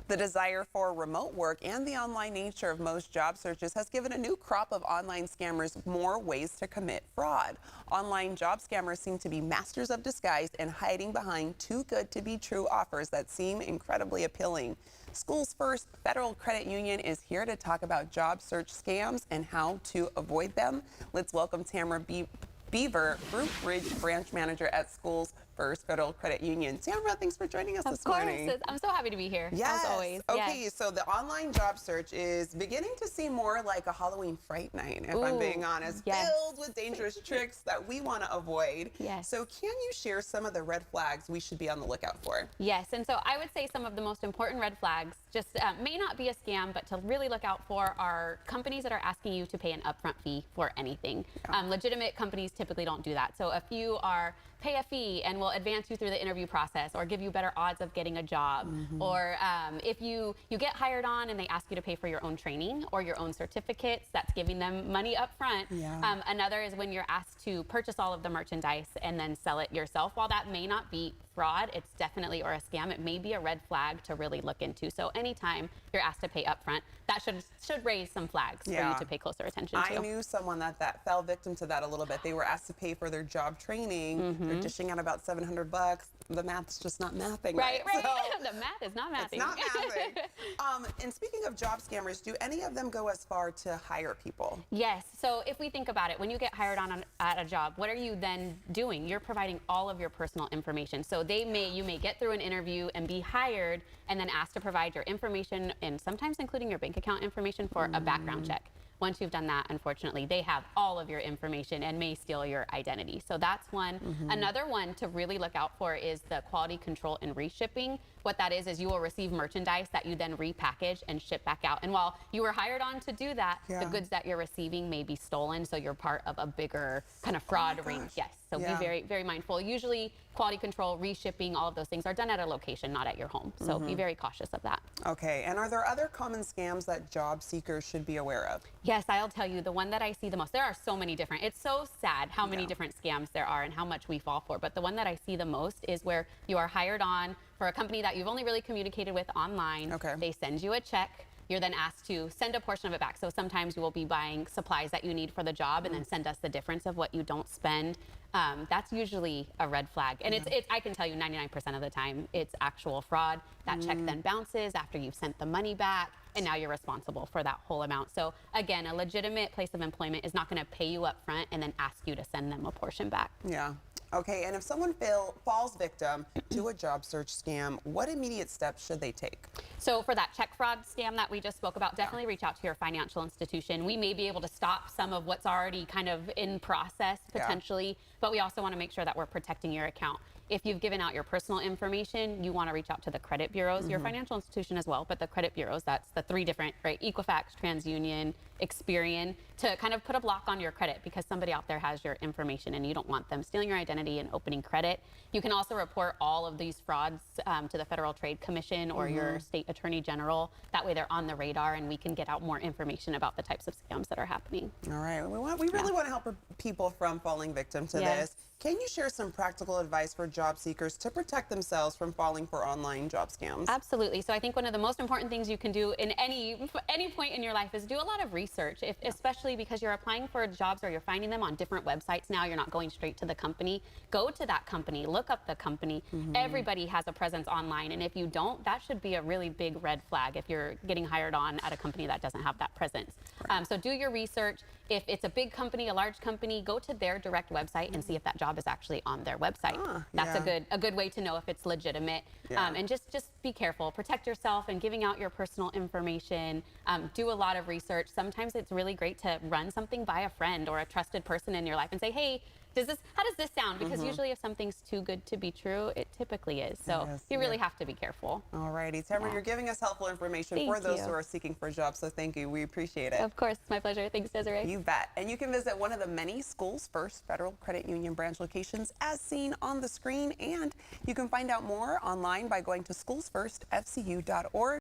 The desire for remote work and the online nature of most job searches has given a new crop of online scammers more ways to commit fraud. Online job scammers seem to be masters of disguise and hiding behind too good to be true offers that seem incredibly appealing. SchoolsFirst Federal Credit Union is here to talk about job search scams and how to avoid them. Let's welcome Tamara Beaver, Group Ridge Branch Manager at SchoolsFirst Federal Credit Union. Tamara, thanks for joining us this morning. Of course. I'm so happy to be here, yes. as always. Okay, yes. So the online job search is beginning to seem more like a Halloween fright night, if I'm being honest, yes. filled with dangerous tricks that we want to avoid. Yes. So can you share some of the red flags we should be on the lookout for? Yes, and so I would say some of the most important red flags just may not be a scam, but to really look out for are companies that are asking you to pay an upfront fee for anything. Yeah. Legitimate companies typically don't do that. So if you are pay a fee and will advance you through the interview process or give you better odds of getting a job, or if you get hired on and they ask you to pay for your own training or your own certificates, that's giving them money up front. Yeah. Another is when you're asked to purchase all of the merchandise and then sell it yourself. While that may not be fraud, it's definitely, or a scam, it may be a red flag to really look into. So anytime you're asked to pay upfront, that should raise some flags for you to pay closer attention to. I knew someone that fell victim to that a little bit. They were asked to pay for their job training. They're dishing out about $700. The math's just not mathing. Right. So the math is not mathing. It's not mathing. And speaking of job scammers, do any of them go as far to hire people? Yes. So if we think about it, when you get hired on at a job, what are you then doing? You're providing all of your personal information. So you may get through an interview and be hired and then asked to provide your information and sometimes including your bank account information for a background check. Once you've done that, unfortunately, they have all of your information and may steal your identity. So that's one. Another one to really look out for is the quality control and reshipping. What that is you will receive merchandise that you then repackage and ship back out. And while you were hired on to do that, the goods that you're receiving may be stolen. So you're part of a bigger kind of fraud ring. Yes. So be very, very mindful. Usually quality control, reshipping, all of those things are done at a location, not at your home. So be very cautious of that. Okay. And are there other common scams that job seekers should be aware of? Yes, I'll tell you, the one that I see the most, there are so many different, it's so sad how many different scams there are and how much we fall for. But the one that I see the most is where you are hired on for a company that you've only really communicated with online. Okay. They send you a check. You're then asked to send a portion of it back. So sometimes you will be buying supplies that you need for the job and then send us the difference of what you don't spend. That's usually a red flag. And I can tell you 99% of the time it's actual fraud. That check then bounces after you've sent the money back and now you're responsible for that whole amount. So again, a legitimate place of employment is not going to pay you up front and then ask you to send them a portion back. Yeah. Okay, and if someone falls victim to a job search scam, what immediate steps should they take? So for that check fraud scam that we just spoke about, definitely reach out to your financial institution. We may be able to stop some of what's already kind of in process potentially, but we also want to make sure that we're protecting your account. If you've given out your personal information, you want to reach out to the credit bureaus, your financial institution as well, but the credit bureaus, that's the three different, right? Equifax, TransUnion, Experian, to kind of put a block on your credit because somebody out there has your information and you don't want them stealing your identity and opening credit. You can also report all of these frauds to the Federal Trade Commission or your state attorney general. That way they're on the radar and we can get out more information about the types of scams that are happening. All right, we really want to help people from falling victim to this. Can you share some practical advice for job seekers to protect themselves from falling for online job scams? Absolutely. So I think one of the most important things you can do in any point in your life is do a lot of research, especially because you're applying for jobs or you're finding them on different websites now. You're not going straight to the company. Go to that company, look up the company. Everybody has a presence online, and if you don't, that should be a really big red flag if you're getting hired on at a company that doesn't have that presence. So do your research. If it's a big company, a large company, go to their direct website and see if that job is actually on their website. That's a good way to know if it's legitimate. And just be careful. Protect yourself and giving out your personal information. Do a lot of research. Sometimes it's really great to run something by a friend or a trusted person in your life and say, hey, how does this sound? Because usually if something's too good to be true, it typically is. So you really have to be careful. All righty. Tamara, you're giving us helpful information for those who are seeking for jobs. So thank you. We appreciate it. Of course. My pleasure. Thanks, Desiree. You bet. And you can visit one of the many SchoolsFirst Federal Credit Union branch locations as seen on the screen. And you can find out more online by going to schoolsfirstfcu.org.